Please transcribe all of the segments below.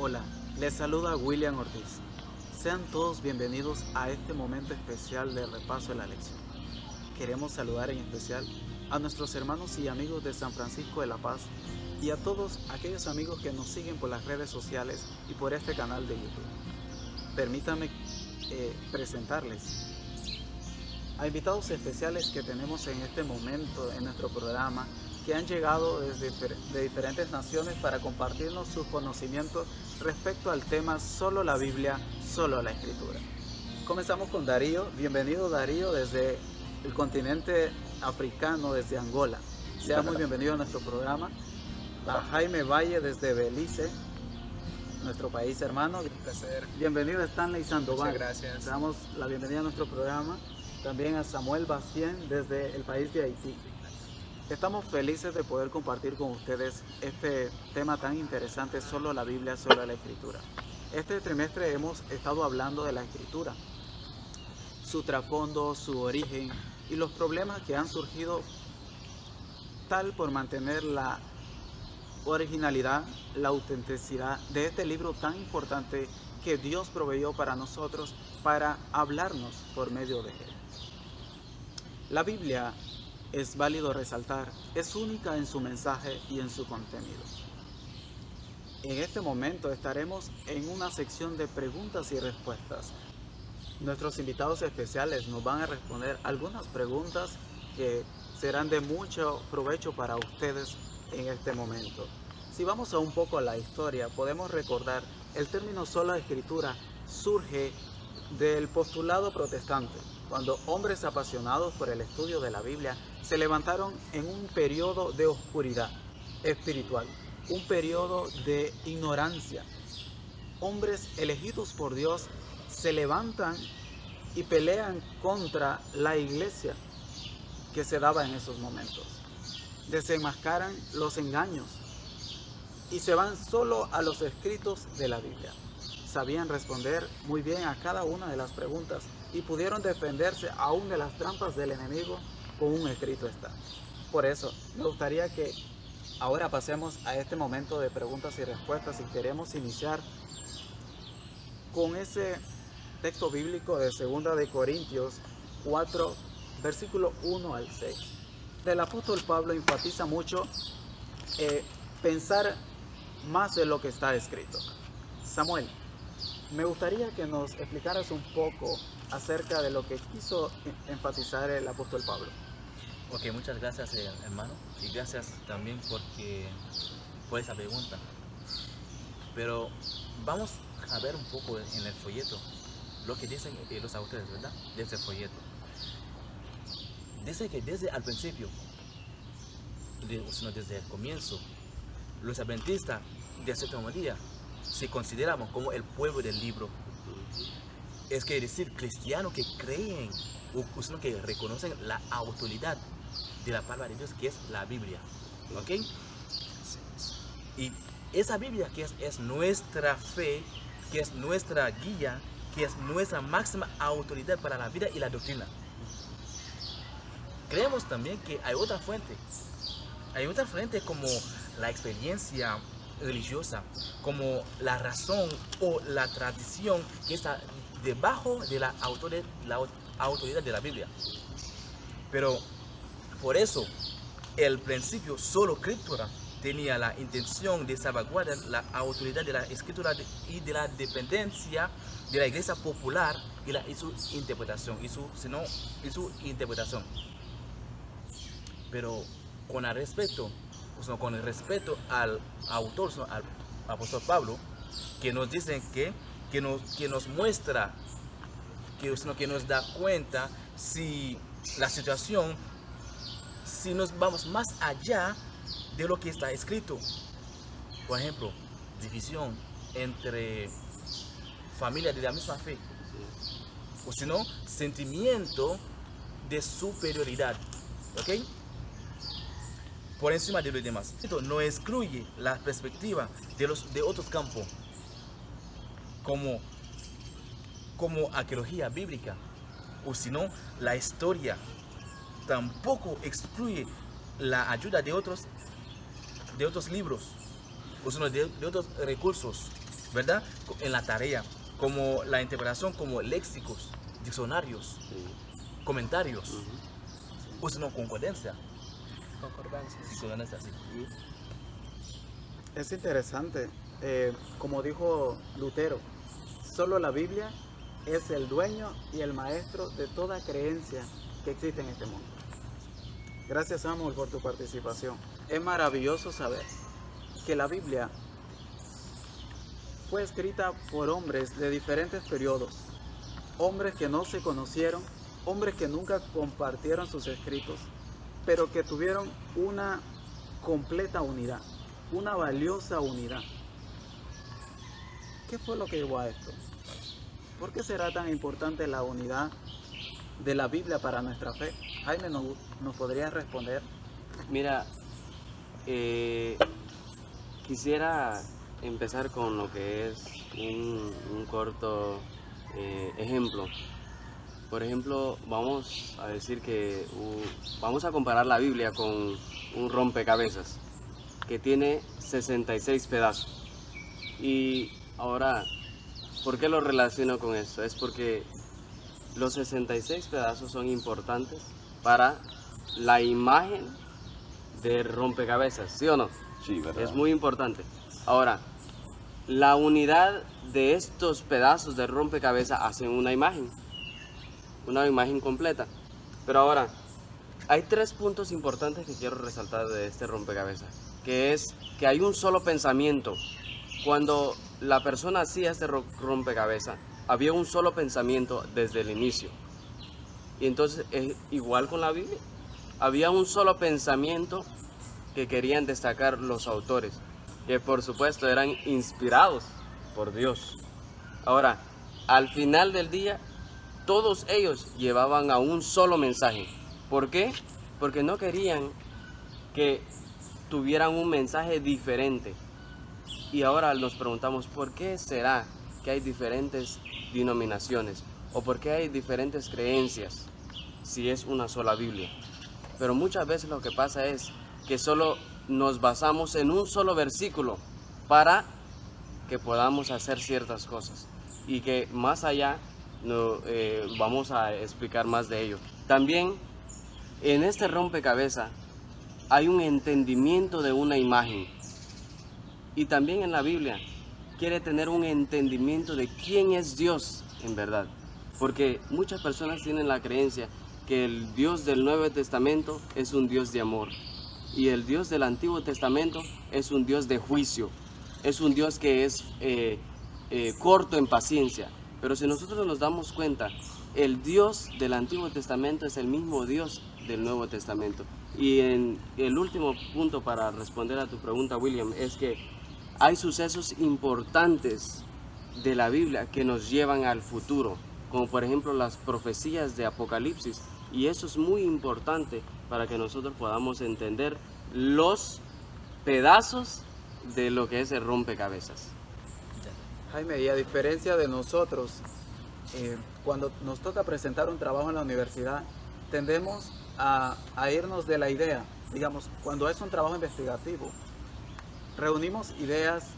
Hola, les saluda William Ortiz. Sean todos bienvenidos a este momento especial del repaso de la lección. Queremos saludar en especial a nuestros hermanos y amigos de San Francisco de la Paz y a todos aquellos amigos que nos siguen por las redes sociales y por este canal de YouTube. Permítanme presentarles a invitados especiales que tenemos en este momento en nuestro programa, que han llegado de diferentes naciones para compartirnos sus conocimientos respecto al tema Solo la Biblia, Solo la Escritura. Comenzamos con Darío. Bienvenido, Darío, desde el continente africano, desde Angola. Sea muy bienvenido a nuestro programa. A Jaime Valle desde Belice, nuestro país hermano. Un placer. Bienvenido a Stanley Sandoval. Muchas gracias. Damos la bienvenida a nuestro programa. También a Samuel Bastien desde el país de Haití. Estamos felices de poder compartir con ustedes este tema tan interesante, Solo la Biblia, Solo la Escritura. Este trimestre hemos estado hablando de la Escritura, su trasfondo, su origen y los problemas que han surgido tal por mantener la originalidad, la autenticidad de este libro tan importante que Dios proveyó para nosotros para hablarnos por medio de él. La Biblia, es válido resaltar, es única en su mensaje y en su contenido. En este momento estaremos en una sección de preguntas y respuestas. Nuestros invitados especiales nos van a responder algunas preguntas que serán de mucho provecho para ustedes en este momento. Si vamos a un poco a la historia, podemos recordar el término sola escritura surge del postulado protestante, cuando hombres apasionados por el estudio de la Biblia se levantaron en un periodo de oscuridad espiritual, un periodo de ignorancia. Hombres elegidos por Dios se levantan y pelean contra la iglesia que se daba en esos momentos. Desenmascaran los engaños y se van solo a los escritos de la Biblia. Sabían responder muy bien a cada una de las preguntas y pudieron defenderse aún de las trampas del enemigo con un escrito está. Por eso, me gustaría que ahora pasemos a este momento de preguntas y respuestas y queremos iniciar con ese texto bíblico de 2 de Corintios 4, versículo 1 al 6. El apóstol Pablo enfatiza mucho pensar más de lo que está escrito. Samuel, me gustaría que nos explicaras un poco acerca de lo que quiso enfatizar el apóstol Pablo. Ok, muchas gracias, hermano, y gracias también por esa pregunta. Pero vamos a ver un poco en el folleto lo que dicen los autores, ¿verdad? De ese folleto. Dice que desde el principio, desde el comienzo, los adventistas de séptimo día se consideraban como el pueblo del libro. Es que decir, cristianos que creen o que reconocen la autoridad de la palabra de Dios, que es la Biblia. ¿Ok? Y esa Biblia que es nuestra fe, que es nuestra guía, que es nuestra máxima autoridad para la vida y la doctrina. Creemos también que hay otra fuente. Hay otra fuente como la experiencia religiosa, como la razón o la tradición que está debajo de la autoridad de la Biblia. Pero por eso el principio solo escritura tenía la intención de salvaguardar la autoridad de la escritura y de la dependencia de la iglesia popular y su interpretación pero con el respeto al autor, al apóstol Pablo, que nos dicen que nos muestra, que nos da cuenta si la situación, si nos vamos más allá de lo que está escrito. Por ejemplo, división entre familias de la misma fe, o si no, sentimiento de superioridad, ¿ok? Por encima de los demás. Esto no excluye la perspectiva de otros campos, como arqueología bíblica, o si no, la historia. Tampoco excluye la ayuda de otros libros, o sea, de otros recursos, ¿verdad? En la tarea, como la interpretación, como léxicos, diccionarios, Sí. comentarios, Ujú. usan una concordancia. Concordancias. Concordancia, sí. Es interesante, como dijo Lutero, solo la Biblia es el dueño y el maestro de toda creencia que existe en este mundo. Gracias, Samuel, por tu participación. Es maravilloso saber que la Biblia fue escrita por hombres de diferentes periodos, hombres que no se conocieron, hombres que nunca compartieron sus escritos, pero que tuvieron una completa unidad, una valiosa unidad. ¿Qué fue lo que llevó a esto? ¿Por qué será tan importante la unidad de la Biblia para nuestra fe? Jaime, ¿nos podrías responder? Mira, quisiera empezar con lo que es un corto ejemplo. Por ejemplo, vamos a decir que vamos a comparar la Biblia con un rompecabezas que tiene 66 pedazos. Y ahora, ¿por qué lo relaciono con esto? Es porque los 66 pedazos son importantes para la imagen de rompecabezas, ¿sí o no? Sí, ¿verdad? Es muy importante. Ahora, la unidad de estos pedazos de rompecabezas hacen una imagen completa. Pero ahora, hay 3 puntos importantes que quiero resaltar de este rompecabezas, que es que hay un solo pensamiento. Cuando la persona hacía este rompecabezas, había un solo pensamiento desde el inicio. Y entonces, es igual con la Biblia. Había un solo pensamiento que querían destacar los autores, que por supuesto eran inspirados por Dios. Ahora, al final del día, todos ellos llevaban a un solo mensaje. ¿Por qué? Porque no querían que tuvieran un mensaje diferente. Y ahora nos preguntamos, ¿por qué será que hay diferentes denominaciones? ¿O por qué hay diferentes creencias si es una sola Biblia? Pero muchas veces lo que pasa es que solo nos basamos en un solo versículo para que podamos hacer ciertas cosas. Y que más allá vamos a explicar más de ello. También en este rompecabezas hay un entendimiento de una imagen. Y también en la Biblia quiere tener un entendimiento de quién es Dios en verdad. Porque muchas personas tienen la creencia que el Dios del Nuevo Testamento es un Dios de amor. Y el Dios del Antiguo Testamento es un Dios de juicio. Es un Dios que es corto en paciencia. Pero si nosotros nos damos cuenta, el Dios del Antiguo Testamento es el mismo Dios del Nuevo Testamento. Y en el último punto para responder a tu pregunta, William, es que hay sucesos importantes de la Biblia que nos llevan al futuro, como por ejemplo las profecías de Apocalipsis. Y eso es muy importante para que nosotros podamos entender los pedazos de lo que es el rompecabezas. Jaime, y a diferencia de nosotros, cuando nos toca presentar un trabajo en la universidad, tendemos a irnos de la idea. Digamos, cuando es un trabajo investigativo, reunimos ideas,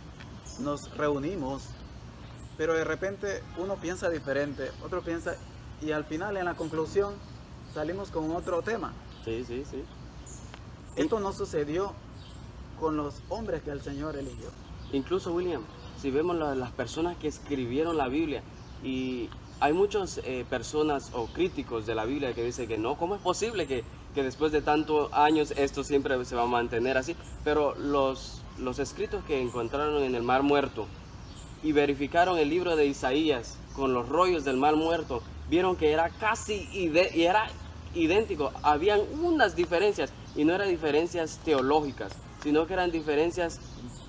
nos reunimos, pero de repente uno piensa diferente, otro piensa, y al final, en la conclusión, salimos con otro tema. Sí. Esto no sucedió con los hombres que el Señor eligió. Incluso, William, si vemos las personas que escribieron la Biblia, y hay muchas personas o críticos de la Biblia que dicen que no, ¿cómo es posible que después de tantos años esto siempre se va a mantener así? Pero los escritos que encontraron en el Mar Muerto y verificaron el libro de Isaías con los rollos del Mar Muerto, vieron que era casi idéntico. Habían unas diferencias, y no eran diferencias teológicas, sino que eran diferencias,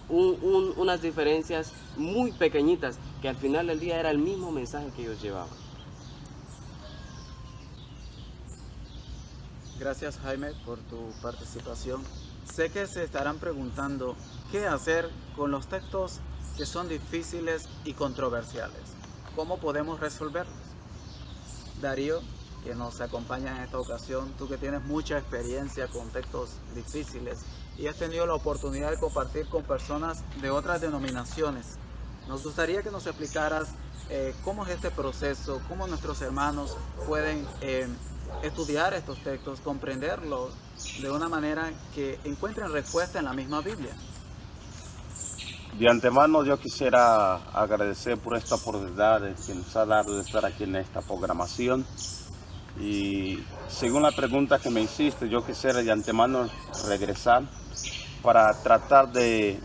unas diferencias muy pequeñitas, que al final del día era el mismo mensaje que ellos llevaban. Gracias, Jaime, por tu participación. Sé que se estarán preguntando qué hacer con los textos que son difíciles y controversiales. ¿Cómo podemos resolverlos? Darío, que nos acompaña en esta ocasión, tú que tienes mucha experiencia con textos difíciles y has tenido la oportunidad de compartir con personas de otras denominaciones, Nos gustaría que nos explicaras cómo es este proceso, cómo nuestros hermanos pueden estudiar estos textos, comprenderlos de una manera que encuentren respuesta en la misma Biblia. De antemano yo quisiera agradecer por esta oportunidad que nos ha dado de estar aquí en esta programación. Y según la pregunta que me hiciste, yo quisiera de antemano regresar para tratar de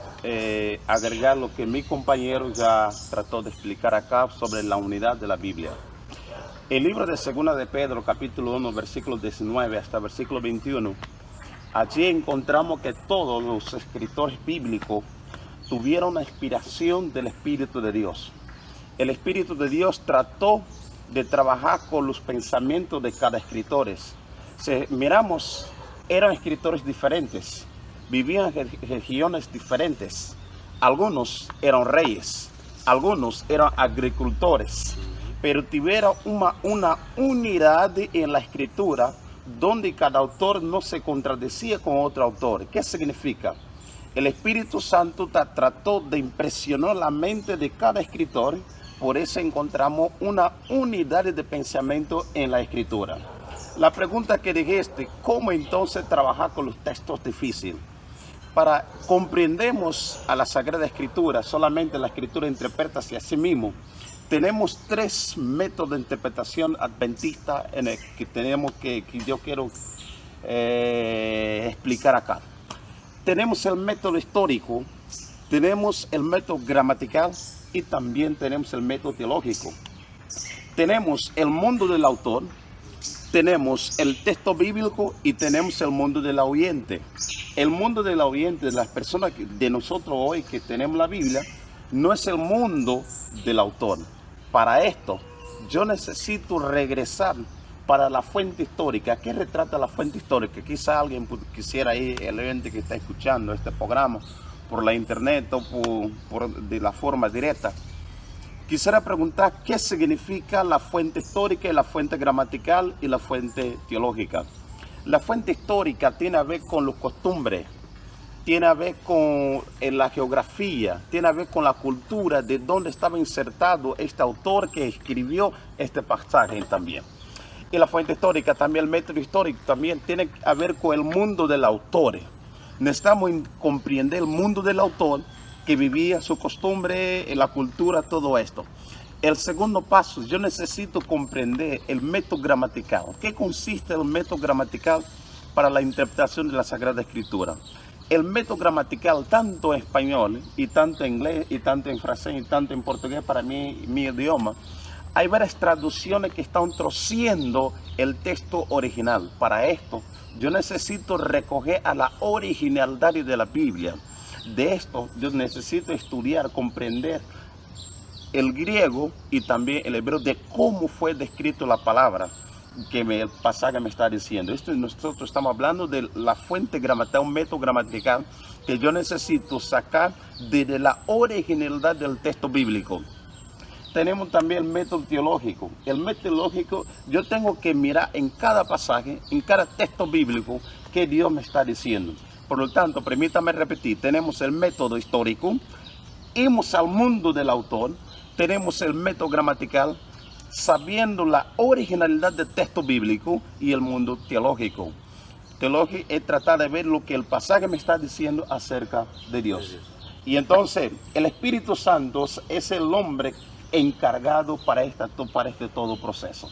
agregar lo que mi compañero ya trató de explicar acá sobre la unidad de la Biblia. El libro de Segunda de Pedro, capítulo 1, versículo 19 hasta versículo 21, allí encontramos que todos los escritores bíblicos tuvieron una inspiración del Espíritu de Dios. El Espíritu de Dios trató de trabajar con los pensamientos de cada escritor. Miramos, eran escritores diferentes, vivían en regiones diferentes. Algunos eran reyes, algunos eran agricultores, pero tuvieron una unidad en la escritura donde cada autor no se contradecía con otro autor. ¿Qué significa? El Espíritu Santo trató de impresionar la mente de cada escritor, por eso encontramos una unidad de pensamiento en la escritura. La pregunta que dijiste, ¿cómo entonces trabajar con los textos difíciles? Para comprendemos a la Sagrada Escritura, solamente la Escritura interpreta hacia sí mismo. Tenemos tres métodos de interpretación adventista en el que yo quiero explicar acá. Tenemos el método histórico, tenemos el método gramatical y también tenemos el método teológico. Tenemos el mundo del autor, tenemos el texto bíblico y tenemos el mundo del oyente. El mundo del oyente, de las personas de nosotros hoy que tenemos la Biblia, no es el mundo del autor. Para esto, yo necesito regresar para la fuente histórica. ¿Qué retrata la fuente histórica? Quizá alguien quisiera ir, el oyente que está escuchando este programa por la internet o de la forma directa, quisiera preguntar qué significa la fuente histórica, la fuente gramatical y la fuente teológica. La fuente histórica tiene a ver con los costumbres, tiene a ver con la geografía, tiene a ver con la cultura de dónde estaba insertado este autor que escribió este pasaje también. Y la fuente histórica, también el método histórico, también tiene a ver con el mundo del autor. Necesitamos comprender el mundo del autor que vivía, su costumbre, la cultura, todo esto. El segundo paso, yo necesito comprender el método gramatical. ¿Qué consiste el método gramatical para la interpretación de la Sagrada Escritura? El método gramatical, tanto en español, y tanto en inglés, y tanto en francés, y tanto en portugués, para mi idioma, hay varias traducciones que están torciendo el texto original. Para esto, yo necesito recoger a la originalidad de la Biblia. De esto, yo necesito estudiar, comprender el griego y también el hebreo de cómo fue descrito la palabra que el pasaje me está diciendo. Nosotros estamos hablando de la fuente gramatical, un método gramatical que yo necesito sacar desde la originalidad del texto bíblico. Tenemos también el método teológico. El método teológico, yo tengo que mirar en cada pasaje, en cada texto bíblico, que Dios me está diciendo. Por lo tanto, permítame repetir, tenemos el método histórico, irnos al mundo del autor, tenemos el método gramatical, sabiendo la originalidad del texto bíblico, y el mundo teológico. Teología es tratar de ver lo que el pasaje me está diciendo acerca de Dios. Y entonces, el Espíritu Santo es el hombre encargado para este todo proceso.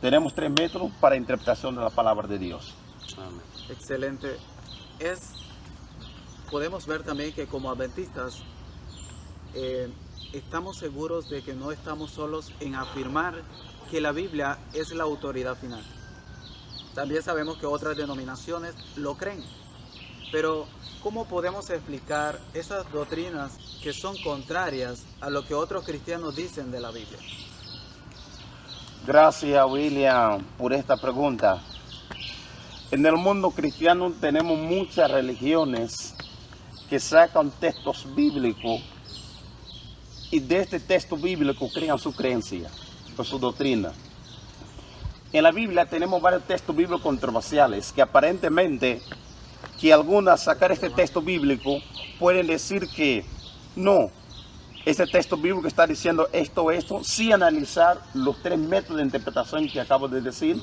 Tenemos tres métodos para interpretación de la palabra de Dios. Amén. Excelente. Podemos ver también que como adventistas estamos seguros de que no estamos solos en afirmar que la Biblia es la autoridad final. También sabemos que otras denominaciones lo creen. Pero, ¿cómo podemos explicar esas doctrinas que son contrarias a lo que otros cristianos dicen de la Biblia? Gracias, William, por esta pregunta. En el mundo cristiano tenemos muchas religiones que sacan textos bíblicos y de este texto bíblico crean su creencia o su doctrina. En la Biblia tenemos varios textos bíblicos controversiales que aparentemente algunas sacar este texto bíblico pueden decir que no, Este texto bíblico está diciendo esto, sin analizar los tres métodos de interpretación que acabo de decir,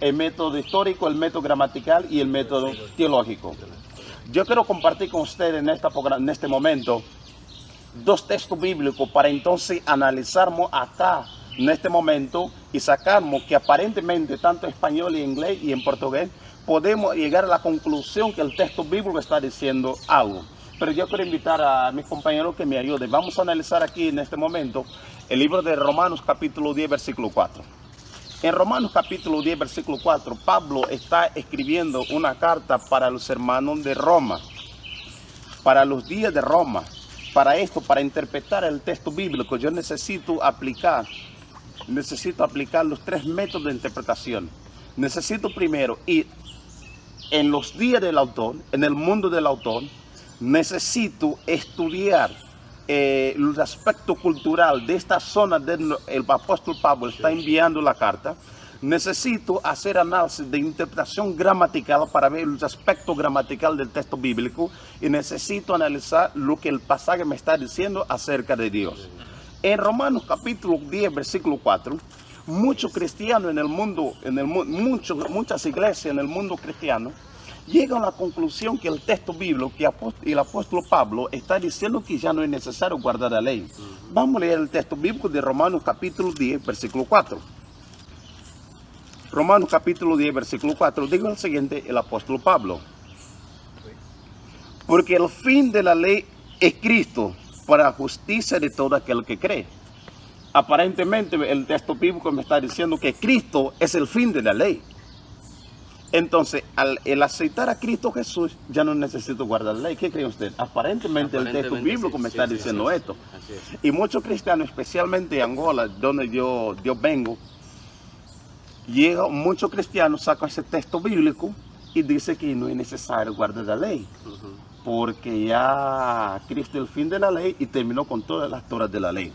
el método histórico, el método gramatical y el método teológico. Yo quiero compartir con ustedes en este momento dos textos bíblicos para entonces analizarnos acá en este momento y sacarnos que aparentemente tanto en español y en inglés y en portugués podemos llegar a la conclusión que el texto bíblico está diciendo algo. Pero yo quiero invitar a mis compañeros que me ayuden. Vamos a analizar aquí en este momento el libro de Romanos capítulo 10 versículo 4. En Romanos capítulo 10 versículo 4, Pablo está escribiendo una carta para los hermanos de Roma, para los días de Roma. Para esto, para interpretar el texto bíblico, yo necesito aplicar los tres métodos de interpretación. Necesito primero ir en los días del autor, en el mundo del autor. Necesito estudiar el aspecto cultural de esta zona donde el apóstol Pablo está enviando la carta. Necesito hacer análisis de interpretación gramatical para ver el aspecto gramatical del texto bíblico y necesito analizar lo que el pasaje me está diciendo acerca de Dios. En Romanos capítulo 10 versículo 4, muchos cristianos en el mundo, muchas iglesias en el mundo cristiano llegan a la conclusión que el texto bíblico que el apóstol Pablo está diciendo que ya no es necesario guardar la ley. Vamos a leer el texto bíblico de Romanos capítulo 10 versículo 4. Romanos capítulo 10 versículo 4, digo el siguiente el apóstol Pablo: porque el fin de la ley es Cristo para la justicia de todo aquel que cree. Aparentemente el texto bíblico me está diciendo que Cristo es el fin de la ley. Entonces, al aceptar a Cristo Jesús, ya no necesito guardar la ley. ¿Qué cree usted? Aparentemente el texto bíblico me está diciendo esto. Y muchos cristianos, especialmente en Angola, donde yo vengo, muchos cristianos sacan ese texto bíblico y dicen que no es necesario guardar la ley. Porque ya Cristo es el fin de la ley y terminó con todas las toras de la ley.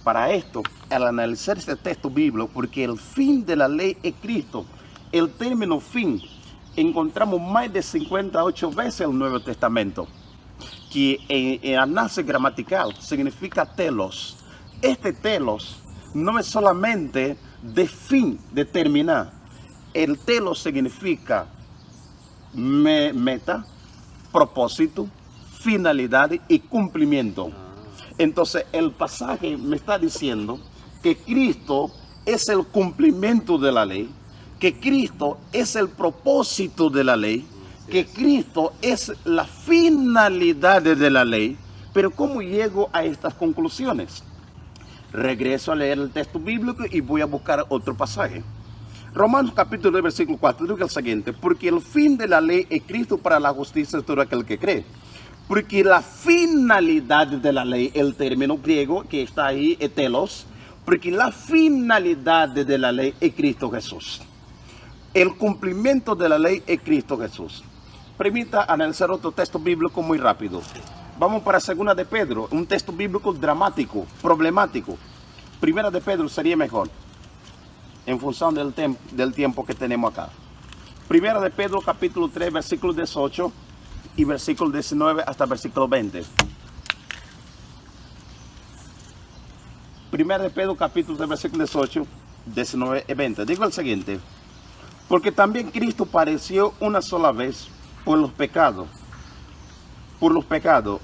Para esto, al analizar este texto bíblico, porque el fin de la ley es Cristo, el término fin encontramos más de 58 veces en el Nuevo Testamento, que en análisis gramatical significa telos. Este telos no es solamente de fin, de terminar. El telos significa meta, propósito, finalidad y cumplimiento. Entonces el pasaje me está diciendo que Cristo es el cumplimiento de la ley, que Cristo es el propósito de la ley, que Cristo es la finalidad de la ley. Pero ¿cómo llego a estas conclusiones? Regreso a leer el texto bíblico y voy a buscar otro pasaje. Romanos capítulo 2 versículo 4 dice el siguiente: porque el fin de la ley es Cristo para la justicia de todo aquel que cree. Porque la finalidad de la ley, el término griego que está ahí, telos, porque la finalidad de la ley es Cristo Jesús. El cumplimiento de la ley es Cristo Jesús. Permita analizar otro texto bíblico muy rápido. Vamos para 2 de Pedro, un texto bíblico dramático, problemático. 1 de Pedro sería mejor, en función del tiempo que tenemos acá. 1 de Pedro capítulo 3, versículo 18 y versículo 19 hasta versículo 20. 1 de Pedro capítulo 3, versículo 18, 19 y 20. Digo el siguiente: porque también Cristo padeció una sola vez por los pecados,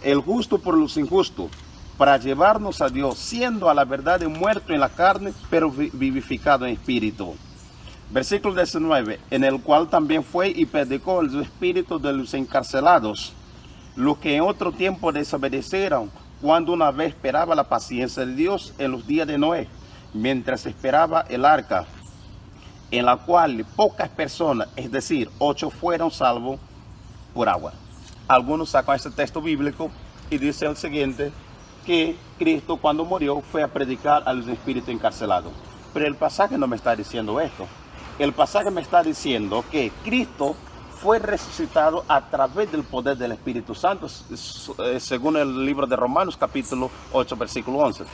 el justo por los injustos, para llevarnos a Dios, siendo a la verdad muerto en la carne, pero vivificado en espíritu. Versículo 19, en el cual también fue y predicó el espíritu de los encarcelados, los que en otro tiempo desobedecieron, cuando una vez esperaba la paciencia de Dios en los días de Noé, mientras esperaba el arca, en la cual pocas personas, es decir, 8 fueron salvos por agua. Algunos sacan este texto bíblico y dicen el siguiente, que Cristo cuando murió fue a predicar a los espíritus encarcelados. Pero el pasaje no me está diciendo esto. El pasaje me está diciendo que Cristo fue resucitado a través del poder del Espíritu Santo, según el libro de Romanos capítulo 8 versículo 11.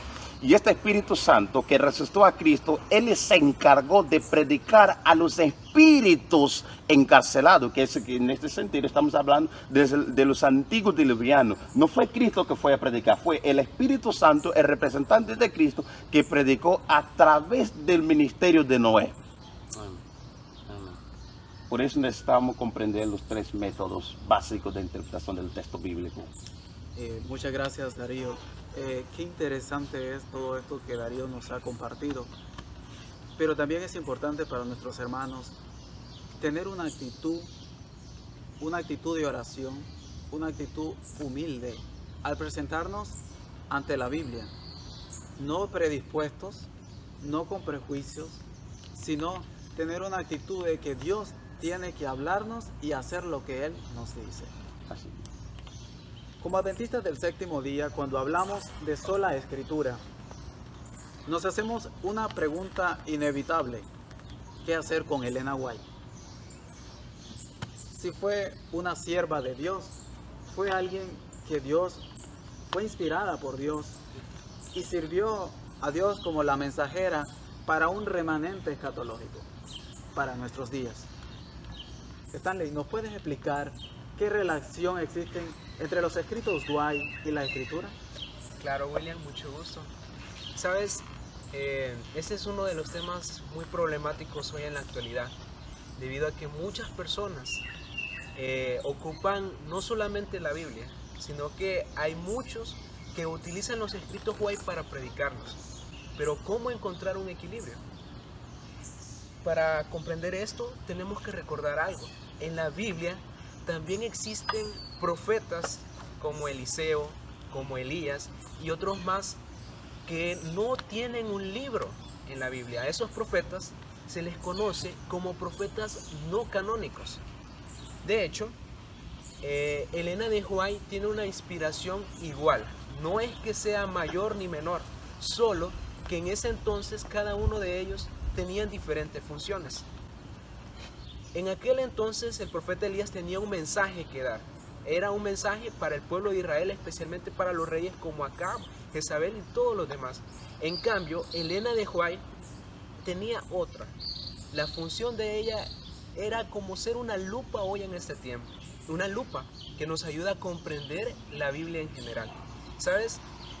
Y este Espíritu Santo que resucitó a Cristo, Él se encargó de predicar a los espíritus encarcelados, que en este sentido estamos hablando de los antiguos diluvianos. No fue Cristo que fue a predicar, fue el Espíritu Santo, el representante de Cristo, que predicó a través del ministerio de Noé. Por eso necesitamos comprender los tres métodos básicos de interpretación del texto bíblico. Muchas gracias, Darío. Qué interesante es todo esto que Darío nos ha compartido. Pero también es importante para nuestros hermanos tener una actitud de oración, una actitud humilde al presentarnos ante la Biblia. No predispuestos, no con prejuicios, sino tener una actitud de que Dios tiene que hablarnos y hacer lo que Él nos dice. Así. Como adventistas del séptimo día, cuando hablamos de sola escritura, nos hacemos una pregunta inevitable: ¿qué hacer con Elena White? Si fue una sierva de Dios, fue alguien que fue inspirada por Dios y sirvió a Dios como la mensajera para un remanente escatológico, para nuestros días. Stanley, ¿nos puedes explicar qué relación existe entre los escritos White y la escritura? Claro, William, mucho gusto. Sabes, este es uno de los temas muy problemáticos hoy en la actualidad, debido a que muchas personas ocupan no solamente la Biblia, sino que hay muchos que utilizan los escritos White para predicarlos. Pero ¿cómo encontrar un equilibrio? Para comprender esto, tenemos que recordar algo. En la Biblia también existen profetas como Eliseo, como Elías y otros más que no tienen un libro en la Biblia. A esos profetas se les conoce como profetas no canónicos. De hecho, Elena de White tiene una inspiración igual. No es que sea mayor ni menor, solo que en ese entonces cada uno de ellos tenían diferentes funciones. En aquel entonces el profeta Elías tenía un mensaje que dar. Era un mensaje para el pueblo de Israel, especialmente para los reyes como Acab, Jezabel y todos los demás. En cambio, Elena de White tenía otra. La función de ella era como ser una lupa hoy en este tiempo. Una lupa que nos ayuda a comprender la Biblia en general. ¿Sabes?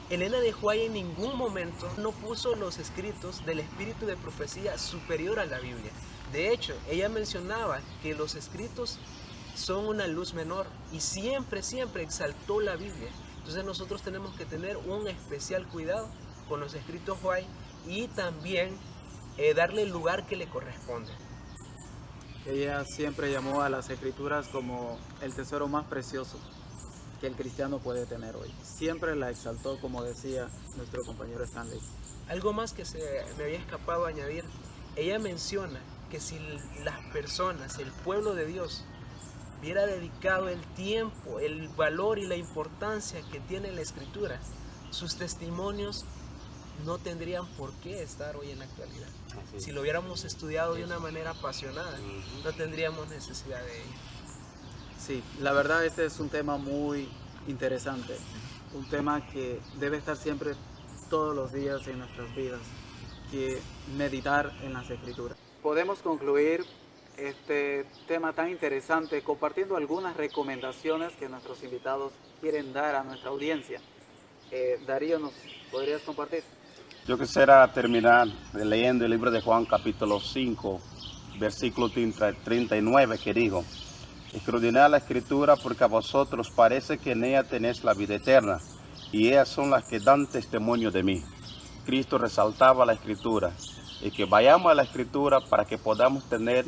Elena de White en ningún momento no puso los escritos del espíritu de profecía superior a la Biblia. De hecho, ella mencionaba que los escritos son una luz menor y siempre exaltó la Biblia. Entonces nosotros tenemos que tener un especial cuidado con los escritos White y también darle el lugar que le corresponde. Ella siempre llamó a las escrituras como el tesoro más precioso que el cristiano puede tener hoy. Siempre la exaltó, como decía nuestro compañero Stanley. Algo más que se me había escapado añadir. Ella menciona que si las personas, el pueblo de Dios, hubiera dedicado el tiempo, el valor y la importancia que tiene la escritura, sus testimonios no tendrían por qué estar hoy en la actualidad. Si lo hubiéramos estudiado de una manera apasionada, no tendríamos necesidad de ello. Sí, la verdad este es un tema muy interesante, un tema que debe estar siempre todos los días en nuestras vidas, que meditar en las escrituras. Podemos concluir este tema tan interesante compartiendo algunas recomendaciones que nuestros invitados quieren dar a nuestra audiencia. Darío, ¿nos podrías compartir? Yo quisiera terminar leyendo el libro de Juan capítulo 5, versículo 39, que dijo: escudriñad la escritura porque a vosotros parece que en ella tenéis la vida eterna, y ellas son las que dan testimonio de mí. Cristo resaltaba la escritura, y que vayamos a la escritura para que podamos tener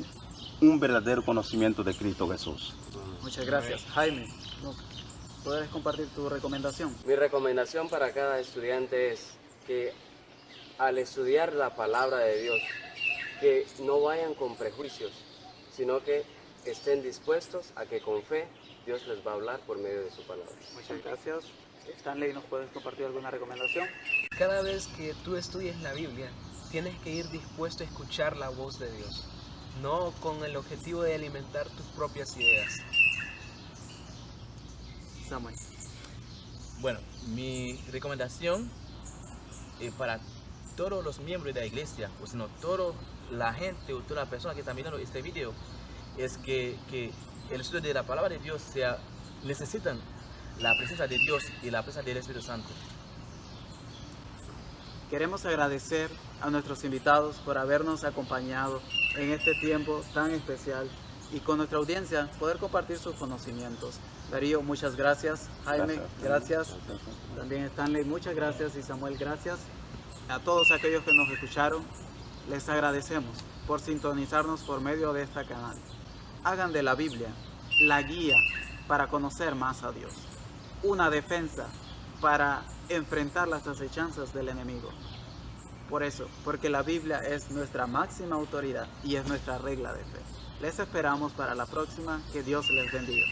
un verdadero conocimiento de Cristo Jesús. Muchas gracias. Jaime, ¿nos puedes compartir tu recomendación? Mi recomendación para cada estudiante es que al estudiar la palabra de Dios, que no vayan con prejuicios, sino que estén dispuestos a que con fe Dios les va a hablar por medio de su palabra. Muchas gracias. Stanley, ¿nos puedes compartir alguna recomendación? Cada vez que tú estudies la Biblia, tienes que ir dispuesto a escuchar la voz de Dios, no con el objetivo de alimentar tus propias ideas. Samuel. Bueno, mi recomendación para todos los miembros de la iglesia, o sino toda la gente o toda la persona que está mirando este video, es que el estudio de la palabra de Dios necesitan la presencia de Dios y la presencia del Espíritu Santo. Queremos agradecer a nuestros invitados por habernos acompañado en este tiempo tan especial y con nuestra audiencia poder compartir sus conocimientos. Darío, muchas gracias. Jaime, gracias. También Stanley, muchas gracias. Y Samuel, gracias. A todos aquellos que nos escucharon, les agradecemos por sintonizarnos por medio de este canal. Hagan de la Biblia la guía para conocer más a Dios, una defensa para enfrentar las acechanzas del enemigo. Por eso, porque la Biblia es nuestra máxima autoridad y es nuestra regla de fe. Les esperamos para la próxima. Que Dios les bendiga.